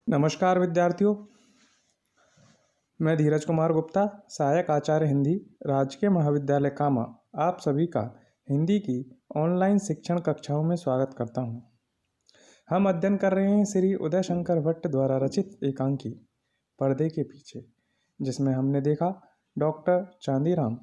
नमस्कार विद्यार्थियों, मैं धीरज कुमार गुप्ता, सहायक आचार्य हिंदी, राजकीय महाविद्यालय कामा, आप सभी का हिंदी की ऑनलाइन शिक्षण कक्षाओं में स्वागत करता हूं। हम अध्ययन कर रहे हैं श्री उदय शंकर भट्ट द्वारा रचित एकांकी पर्दे के पीछे, जिसमें हमने देखा डॉक्टर चांदीराम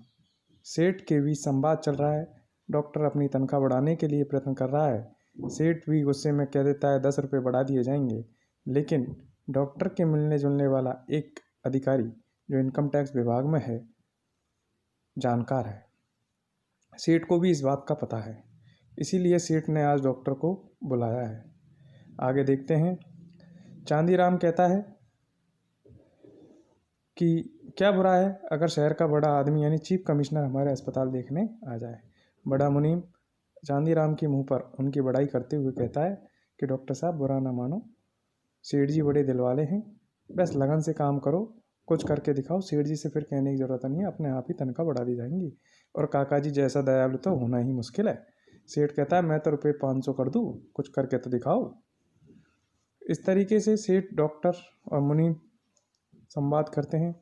सेठ के बीच संवाद चल रहा है। डॉक्टर अपनी तनख्वाह बढ़ाने के लिए प्रयत्न कर रहा है। सेठ भी गुस्से में कह देता है 10 रुपये बढ़ा दिए जाएंगे, लेकिन डॉक्टर के मिलने जुलने वाला एक अधिकारी जो इनकम टैक्स विभाग में है, जानकार है। सेठ को भी इस बात का पता है, इसीलिए सेठ ने आज डॉक्टर को बुलाया है। आगे देखते हैं। चांदीराम कहता है कि क्या बुरा है अगर शहर का बड़ा आदमी यानी चीफ कमिश्नर हमारे अस्पताल देखने आ जाए। बड़ा मुनीम चांदीराम के मुंह पर उनकी बड़ाई करते हुए कहता है कि डॉक्टर साहब, बुरा ना मानो, सेठ जी बड़े दिल वाले हैं, बस लगन से काम करो, कुछ करके दिखाओ। सेठ जी से फिर कहने की ज़रूरत नहीं है, अपने आप ही तनख्वाह बढ़ा दी जाएंगी, और काका जी जैसा दयालु तो होना ही मुश्किल है। सेठ कहता है मैं तो रुपये 500 कर दूँ, कुछ करके तो दिखाओ। इस तरीके से सेठ, डॉक्टर और मुनीम संवाद करते हैं।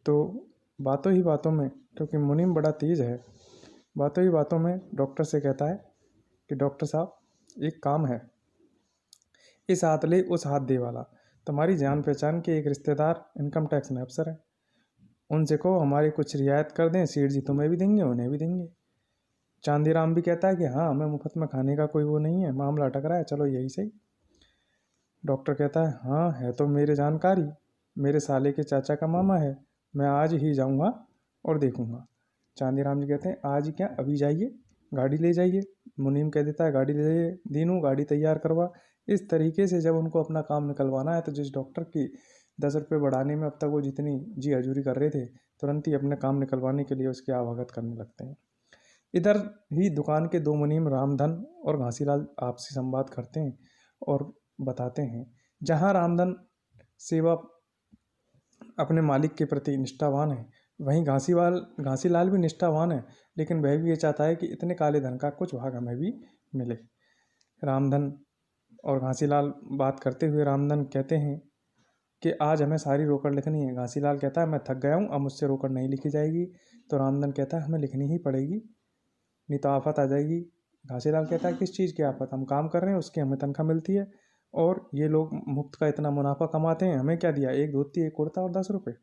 तो बातों ही बातों में, क्योंकि मुनीम बड़ा तेज़ है, बातों ही बातों में डॉक्टर से कहता है कि डॉक्टर साहब, एक काम है, इस हाथ ले उस हाथ दे वाला तुम्हारी जान पहचान के एक रिश्तेदार इनकम टैक्स में अफसर है, उनसे कहो हमारी कुछ रियायत कर दें, सेठ जी तुम्हें भी देंगे उन्हें भी देंगे। चांदीराम भी कहता है कि हाँ, हमें मुफ्त में खाने का कोई वो नहीं है, मामला अटक रहा है, चलो यही सही। डॉक्टर कहता है हाँ, है तो मेरे जानकारी, मेरे साले के चाचा का मामा है, मैं आज ही जाऊँगा और देखूँगा। चांदीराम जी कहते हैं आज ही क्या, अभी जाइए, गाड़ी ले जाइए। मुनीम कह देता है गाड़ी ले जाइए, दीनू गाड़ी तैयार करवा। इस तरीके से जब उनको अपना काम निकलवाना है, तो जिस डॉक्टर की 10 रुपये बढ़ाने में अब तक वो जितनी जी हजूरी कर रहे थे, तुरंत ही अपने काम निकलवाने के लिए उसकी आवभगत करने लगते हैं। इधर ही दुकान के दो मुनीम रामधन और घासीलाल आपसी संवाद करते हैं और बताते हैं। जहाँ रामधन सेवा अपने मालिक के प्रति निष्ठावान है, वहीं घासीलाल भी निष्ठावान है, लेकिन वह भी ये चाहता है कि इतने काले धन का कुछ भाग हमें भी मिले। रामधन और घासीलाल बात करते हुए रामधन कहते हैं कि आज हमें सारी रोकड़ लिखनी है। घासीलाल कहता है मैं थक गया हूँ, अब मुझसे रोकड़ नहीं लिखी जाएगी। तो रामधन कहता है हमें लिखनी ही पड़ेगी, नहीं तो आफत आ जाएगी। घासीलाल कहता है किस चीज़ की आफत, हम काम कर रहे हैं, उसकी हमें तनख्वाह मिलती है, और ये लोग मुफ्त का इतना मुनाफा कमाते हैं, हमें क्या दिया, एक धोती एक कुर्ता और 10 रुपये।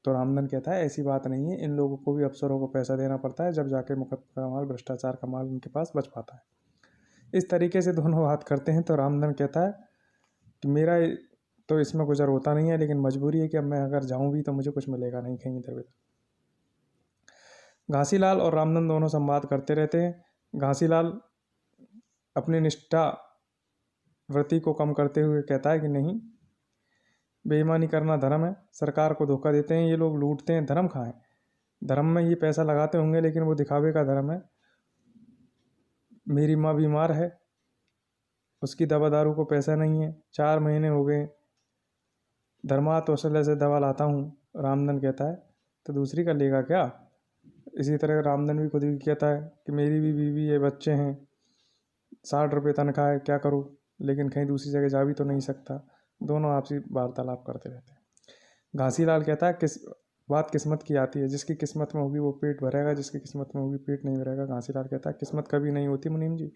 तो रामधन कहता है ऐसी बात नहीं है, इन लोगों को भी अफसरों को पैसा देना पड़ता है, जब जाके मुफ्त का माल, भ्रष्टाचार का माल उनके पास बच पाता है। इस तरीके से दोनों बात करते हैं। तो रामधन कहता है कि मेरा तो इसमें गुजर होता नहीं है, लेकिन मजबूरी है कि अब मैं अगर जाऊं भी तो मुझे कुछ मिलेगा नहीं कहीं इधर उधर। घासीलाल और रामधन दोनों संवाद करते रहते हैं। घासीलाल अपनी निष्ठा व्रति को कम करते हुए कहता है कि नहीं, बेईमानी करना धर्म है, सरकार को धोखा देते हैं ये लोग, लूटते हैं, धर्म खाएं। धर्म में ये पैसा लगाते होंगे, लेकिन वो दिखावे का धर्म है। मेरी माँ बीमार है, उसकी दवा दारू को पैसा नहीं है, 4 महीने हो गए, धर्मार्थ वसूले से दवा लाता हूँ। रामधन कहता है तो दूसरी का लेगा क्या। इसी तरह रामधन भी खुद भी कहता है कि मेरी भी बीवी है, बच्चे हैं, 60 रुपये तनख्वाह है, क्या करूँ, लेकिन कहीं दूसरी जगह जा भी तो नहीं सकता। दोनों आपसी वार्तालाप करते रहते हैं। घासीलाल कहता है किस बात किस्मत की आती है, जिसकी किस्मत में होगी वो पेट भरेगा, जिसकी किस्मत में होगी पेट नहीं भरेगा। घासीलाल कहता है किस्मत कभी नहीं होती मुनीम जी,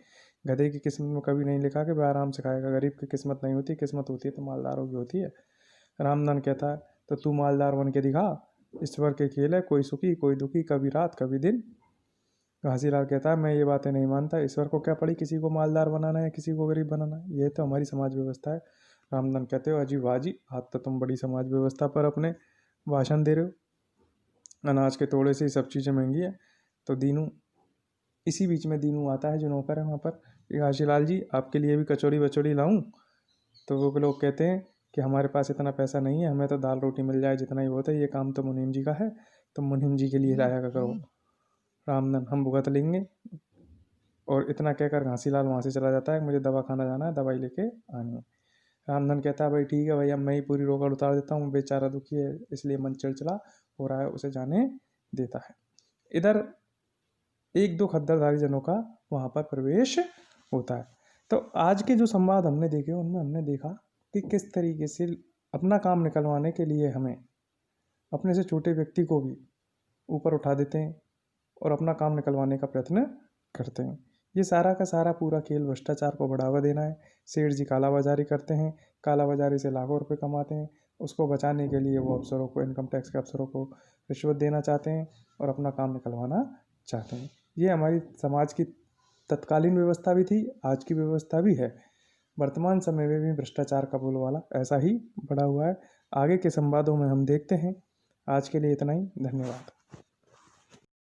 गधे की किस्मत में कभी नहीं लिखा कि वह आराम से खाएगा, गरीब की किस्मत नहीं होती, किस्मत होती है तो मालदारों की होती है। रामधन कहता है तो तू मालदार बन के दिखा, ईश्वर के खेल है, कोई सुखी कोई दुखी, कभी रात कभी दिन। घासीलाल कहता है मैं ये बातें नहीं मानता, ईश्वर को क्या पड़ी किसी को मालदार बनाना है किसी को गरीब बनाना है, यह तो हमारी समाज व्यवस्था है। रामधन कहते हो अजी वाह जी, आज तो तुम बड़ी समाज व्यवस्था पर अपने भाषण दे रहे हो, अनाज के तोड़े से ही सब चीज़ें महंगी है। तो दीनू, इसी बीच में दीनू आता है जो नौकर है वहाँ पर, घासीलाल जी आपके लिए भी कचौड़ी वचौड़ी लाऊं। तो वो लोग कहते हैं कि हमारे पास इतना पैसा नहीं है, हमें तो दाल रोटी मिल जाए जितना ही बहुत है, ये काम तो मुनीम जी का है, तो मुनीम जी के लिए लाया करो। रामधन हम भुगत लेंगे। और इतना कहकर घासीलाल वहाँ से चला जाता है, मुझे दवा खाना जाना है, दवाई लेके आनी है। रामधन कहता है भाई ठीक है भाई, अब मैं ही पूरी रोकड़ उतार देता हूँ, बेचारा दुखी है इसलिए मन चिड़चिड़ा हो रहा है, उसे जाने देता है। इधर एक दो खद्दरधारी जनों का वहाँ पर प्रवेश होता है। तो आज के जो संवाद हमने देखे उनमें हमने देखा कि किस तरीके से अपना काम निकलवाने के लिए हमें अपने से छोटे व्यक्ति को भी ऊपर उठा देते हैं और अपना काम निकलवाने का प्रयत्न करते हैं। ये सारा का सारा पूरा खेल भ्रष्टाचार को बढ़ावा देना है। सेठ जी कालाबाजारी करते हैं, कालाबाजारी से लाखों रुपए कमाते हैं। उसको बचाने के लिए वो अफसरों को, इनकम टैक्स के अफसरों को रिश्वत देना चाहते हैं और अपना काम निकलवाना चाहते हैं। ये हमारी समाज की तत्कालीन व्यवस्था भी थी, आज की व्यवस्था भी है। वर्तमान समय में भी भ्रष्टाचार का बोलबाला ऐसा ही बढ़ा हुआ है। आगे के संवादों में हम देखते हैं। आज के लिए इतना ही। धन्यवाद।